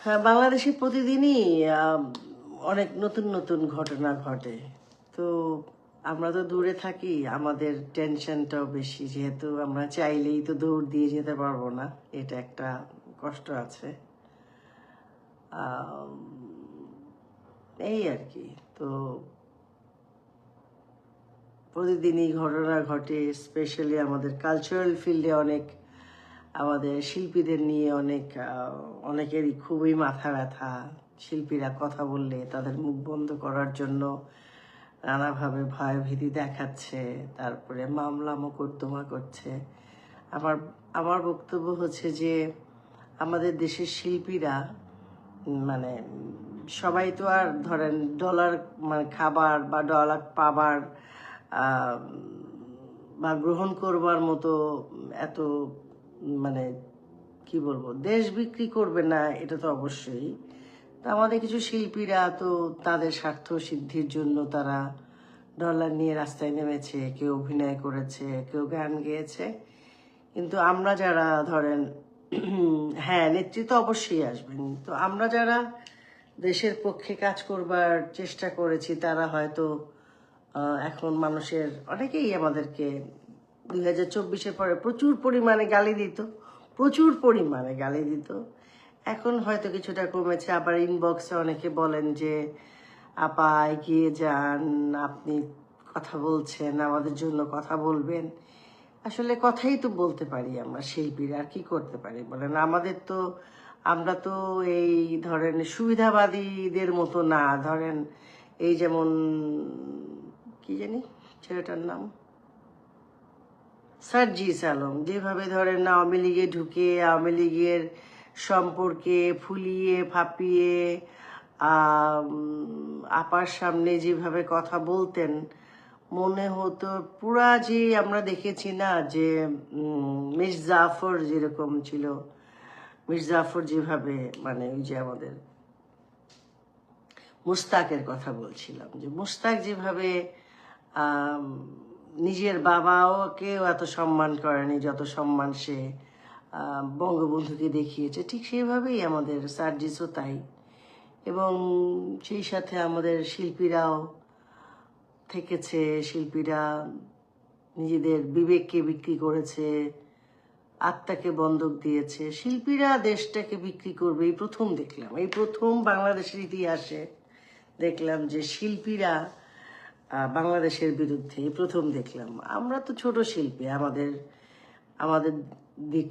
হ্যাঁ, বাংলাদেশে প্রতিদিনই অনেক নতুন নতুন ঘটনা ঘটে। তো আমরা তো দূরে থাকি, আমাদের টেনশনটাও বেশি, যেহেতু আমরা চাইলেই তো দৌড় দিয়ে যেতে পারবো না। এটা একটা কষ্ট আছে। আম, এই আর কি। তো প্রতিদিনই ঘটনা ঘটে, স্পেশালি আমাদের কালচারাল ফিল্ডে অনেক, আমাদের শিল্পীদের নিয়ে অনেকেরই খুবই মাথা ব্যথা। শিল্পীরা কথা বললে তাদের মুখ বন্ধ করার জন্য নানাভাবে ভয়ভীতি দেখাচ্ছে, তারপরে মামলা মোকদ্দমা করছে। আমার আমার বক্তব্য হচ্ছে যে আমাদের দেশের শিল্পীরা মানে সবাই তো আর ধরেন ডলার মানে খাবার বা ডলার পাবার আহ, বা গ্রহণ করবার মতো এত মানে কি বলবো, দেশ বিক্রি করবে না, এটা তো অবশ্যই। তো আমাদের কিছু শিল্পীরা তো তাদের স্বার্থ সিদ্ধির জন্য তারা ডলার নিয়ে রাস্তায় নেমেছে, কেউ অভিনয় করেছে, কেউ গান গেয়েছে। কিন্তু আমরা যারা ধরেন হ্যাঁ, নেতৃত্ব অবশ্যই আসবেন, তো আমরা যারা দেশের পক্ষে কাজ করবার চেষ্টা করেছি তারা হয়তো এখন মানুষের অনেকেই আমাদেরকে 2024-এর পরে প্রচুর পরিমাণে গালি দিত, প্রচুর পরিমাণে গালি দিত। এখন হয়তো কিছুটা কমেছে। আবার ইনবক্সে অনেকে বলেন যে আপা এগিয়ে যান, আপনি কথা বলছেন, আমাদের জন্য কথা বলবেন। আসলে কথাই তো বলতে পারি আমরা শিল্পীরা, আর কি করতে পারি বলেন? আমাদের তো, আমরা তো এই ধরেন সুবিধাবাদীদের মতো না। ধরেন এই যেমন কি জানি ছেলেটার নাম, সার্জিস আলম, যেভাবে ধরেন আওয়ামী লীগে ঢুকে আওয়ামী লীগের সম্পর্কে ফুলিয়ে ফাঁপিয়ে আপার সামনে যেভাবে কথা বলতেন, মনে হতো পুরা যে আমরা দেখেছি না যে মির্জাফর যেরকম ছিল, মির্জাফর যেভাবে মানে ওই যে আমাদের মুস্তাকের কথা বলছিলাম, যে মুস্তাক যেভাবে আম, নিজের বাবাকেও এত সম্মান করেনি যত সম্মান সে বঙ্গবন্ধুকে দেখিয়েছে, ঠিক সেইভাবেই আমাদের সার্জিসও তাই। এবং সেই সাথে আমাদের শিল্পীরাও থেকেছে, শিল্পীরা নিজেদের বিবেককে বিক্রি করেছে, আত্মাকে বন্ধক দিয়েছে। শিল্পীরা দেশটাকে বিক্রি করবে এই প্রথম দেখলাম, এই প্রথম বাংলাদেশের ইতিহাসে দেখলাম যে শিল্পীরা বাংলাদেশের বিরুদ্ধে এই প্রথম দেখলাম। আমরা তো ছোট শিল্পী, আমাদের আমাদের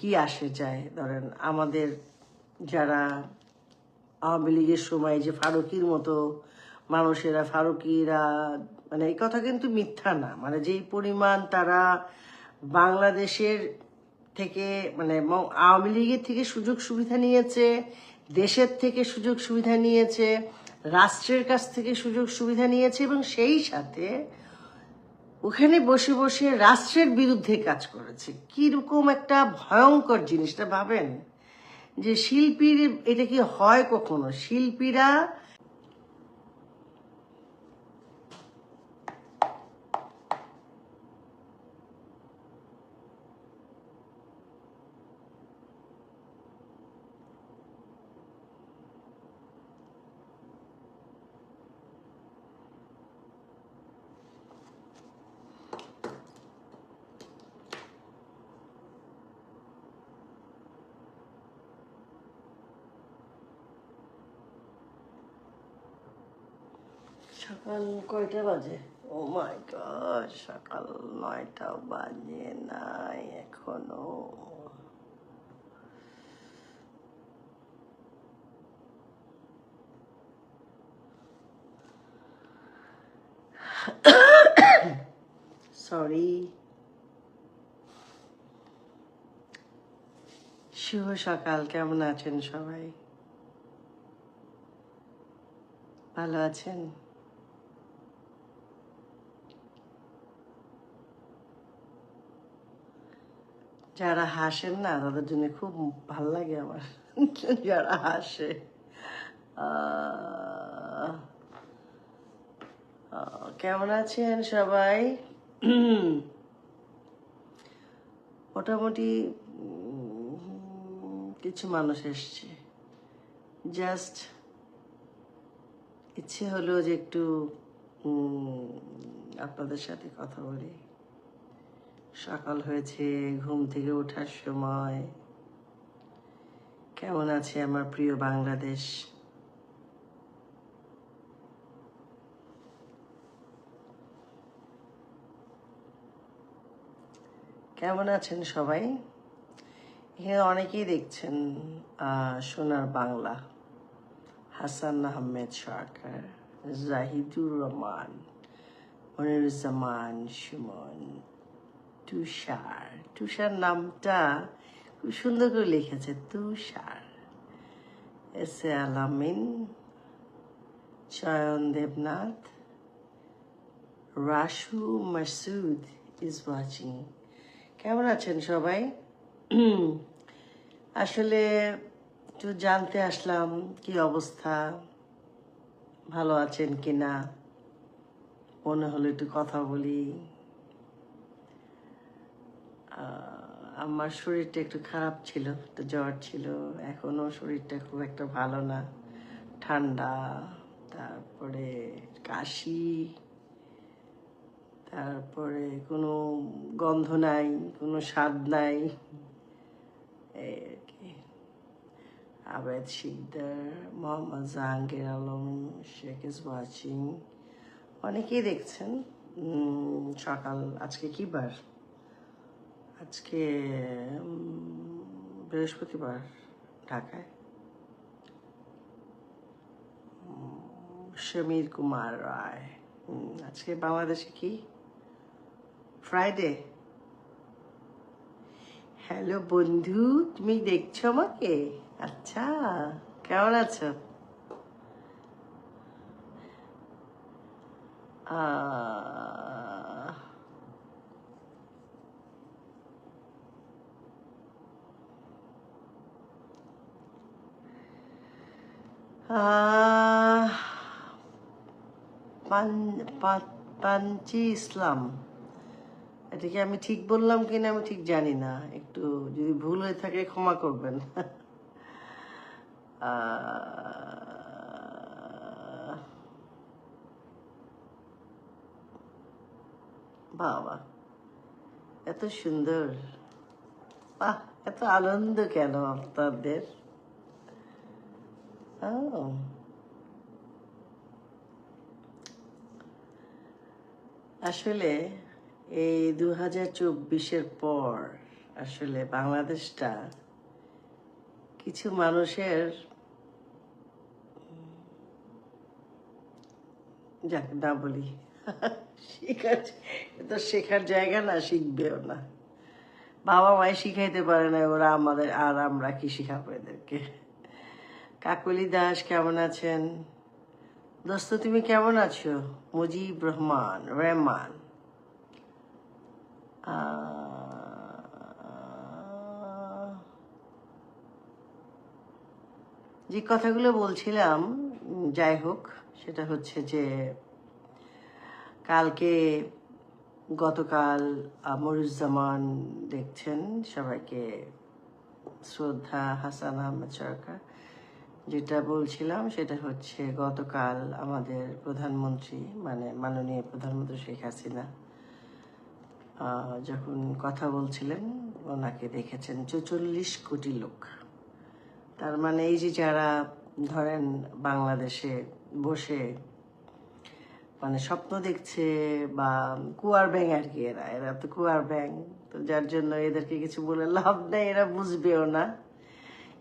কি আসে যায়? ধরেন আমাদের যারা আওয়ামী লীগের সময় যে ফারুকির মতো মানুষেরা, ফারুকিরা মানে এই কথা কিন্তু মিথ্যা না, মানে যেই পরিমাণ তারা বাংলাদেশের থেকে মানে আওয়ামী লীগের থেকে সুযোগ সুবিধা নিয়েছে, দেশের থেকে সুযোগ সুবিধা নিয়েছে, রাষ্ট্রের কাছ থেকে সুযোগ সুবিধা নিয়েছে, এবং সেই সাথে ওখানে বসে বসে রাষ্ট্রের বিরুদ্ধে কাজ করেছে। কিরকম একটা ভয়ঙ্কর জিনিসটা ভাবেন, যে শিল্পীর এটা কি হয় কখনো? শিল্পীরা সকাল কয়টা বাজে? ও মাই গড, সকাল 9টা বাজে নাই এখনো। সরি। শুভ সকাল, কেমন আছেন সবাই? ভালো আছেন? যারা হাসেন না তাদের জন্য খুব ভাল লাগে আমার যারা হাসে। আহ, কেমন আছেন সবাই? মোটামুটি কিছু মানুষ এসছে, জাস্ট ইচ্ছে হলো যে একটু আপনাদের সাথে কথা বলি। সকাল হয়েছে, ঘুম থেকে ওঠার সময়। কেমন আছে আমার প্রিয় বাংলাদেশ? কেমন আছেন সবাই? এখানে অনেকেই দেখছেন সোনার বাংলা, হাসান আহমেদ সরকার, জাহিদুর রহমান, মনিরুজ্জামান সুমন, তুষার। তুষার নামটা খুব সুন্দর করে লিখেছে, তুষার। এস এ আলামিন, চয়ন দেবনাথ, রাশু মাসুদ ইজ ওয়াচিং। কেমন আছেন সবাই? আসলে একটু জানতে আসলাম কি অবস্থা, ভালো আছেন কিনা। মনে হলো একটু কথা বলি। আমার শরীরটা একটু খারাপ ছিল, একটু জ্বর ছিল, এখনো শরীরটা খুব একটা ভালো না। ঠান্ডা, তারপরে কাশি, তারপরে কোনো গন্ধ নাই, কোনো স্বাদ নাই, এই আর কি। আবেদ শিকদার, মোহাম্মদ জাহাঙ্গীর আলম শেখ ইজ ওয়াচিং। অনেকেই দেখছেন। সকাল, আজকে কি বার? আজকে বৃহস্পতিবার ঢাকায়। সমীর কুমার রায়, আজকে বাংলাদেশে কি ফ্রাইডে? হ্যালো বন্ধু, তুমি দেখছো আমাকে? আচ্ছা, কেমন আছো? পাঞ্চি ইসলাম, এটা কি আমি ঠিক বললাম কিনা আমি ঠিক জানি না, একটু যদি ভুল হয়ে থাকে ক্ষমা করবেন। বাবা, এত সুন্দর! বাহ, এত আনন্দ কেন আপনাদের? আসলে এই 2024-এর পর আসলে বাংলাদেশটা কিছু মানুষের, যাক না বলি, শেখার জায়গা না, শিখবেও না। বাবা মাই শিখাইতে পারে না, ওরা আমাদের, আর আমরা কি শিখাবো এদেরকে? কাকলি দাস, কেমন আছেন? দোস্ত তুমি কেমন আছো? মুজিব রহমান রেহমান, যে কথাগুলো বলছিলাম, যাই হোক, সেটা হচ্ছে যে গতকাল মনিরুজ্জামান দেখছেন, সবাইকে শ্রদ্ধা, হাসান আহমেদ সরকার। যেটা বলছিলাম সেটা হচ্ছে গতকাল আমাদের প্রধানমন্ত্রী, মানে মাননীয় প্রধানমন্ত্রী শেখ হাসিনা যখন কথা বলছিলেন, ওনাকে দেখেছেন 44 কোটি লোক। তার মানে এই যে যারা ধরেন বাংলাদেশে বসে মানে স্বপ্ন দেখছে, বা কুয়ার ব্যাং আর কি, এরা তো কুয়ার ব্যাং, তো যার জন্য এদেরকে কিছু বলে লাভ নেই, এরা বুঝবেও না।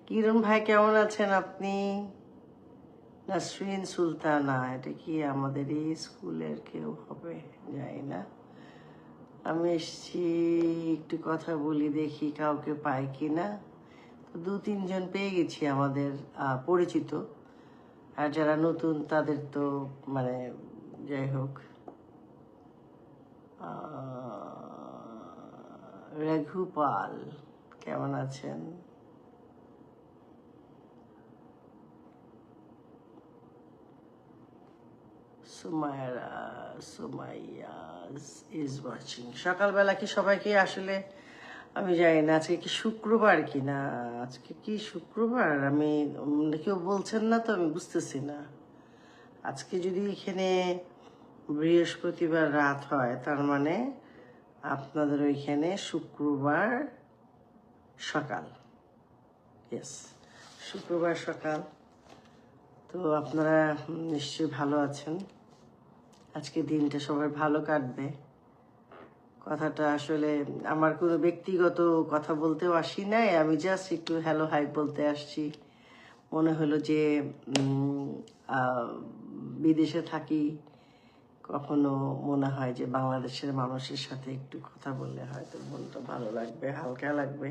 কিরণ ভাই, কেমন আছেন আপনি? নাসরিন সুলতানা, এটা কি আমাদের এই স্কুলের কেউ হবে? জানি না। আমি এসছি একটু কথা বলি, দেখি কাউকে পাই কিনা। তো 2-3 জন পেয়ে গেছি আমাদের পরিচিত, আর যারা নতুন তাদের তো মানে যাই হোক। রঘুপাল, কেমন আছেন? Sumaiya is watching. সকালবেলা কি সবাইকে আসলে আমি জানি না আজকে কি শুক্রবার কি না, আজকে কি শুক্রবার আমি কেউ বলছেন না তো আমি বুঝতেছি না। আজকে যদি এখানে বৃহস্পতিবার রাত হয় তার মানে আপনাদের ওইখানে শুক্রবার সকাল। ইয়েস, শুক্রবার সকাল। তো আপনারা নিশ্চয়ই ভালো আছেন, আজকে দিনটা সবার ভালো কাটবে। কথাটা আসলে আমার কোনো ব্যক্তিগত কথা বলতেও আসি নাই, আমি জাস্ট একটু হ্যালো হাই বলতে আসছি। মনে হলো যে বিদেশে থাকি, কখনো মনে হয় যে বাংলাদেশের মানুষের সাথে একটু কথা বললে হয়তো মনটা ভালো লাগবে, হালকা লাগবে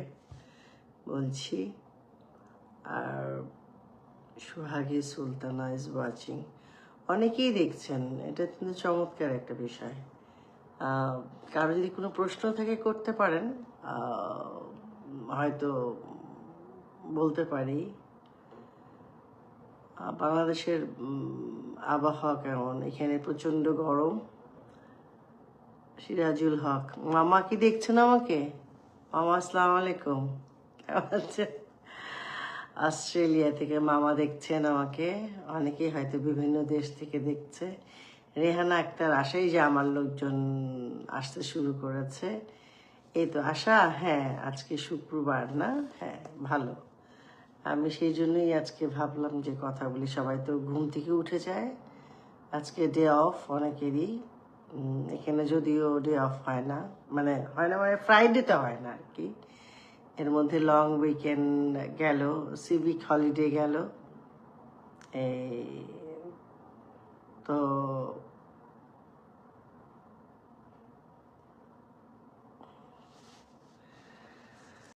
বলছি। আর সোহাগী সুলতানা ইজ ওয়াচিং, অনেকেই দেখছেন, এটা কিন্তু চমৎকার একটা বিষয়। কারো যদি কোনো প্রশ্ন থেকে করতে পারেন হয়তো বলতে পারি। বাংলাদেশের আবহাওয়া কেমন? এখানে প্রচণ্ড গরম। সিরাজুল হক, মামা কি দেখছেন আমাকে? মামা আসসালামু আলাইকুম, কেমন আছেন? অস্ট্রেলিয়া থেকে মামা দেখছেন আমাকে, অনেকেই হয়তো বিভিন্ন দেশ থেকে দেখছে। রেহানা আক্তার, আশাই যে আমার লোকজন আসতে শুরু করেছে। এই তো আশা, হ্যাঁ আজকে শুক্রবার না, হ্যাঁ ভালো। আমি সেই জন্যই আজকে ভাবলাম যে কথা বলি, সবাই তো ঘুম থেকে উঠে যায়, আজকে ডে অফ অনেকেরই। এখানে যদিও ডে অফ হয় না, মানে ফ্রাইডেতে হয় না আর কি। এর মধ্যে লং উইকেন্ড গেল, সিভিক হলিডে গেল, এই তো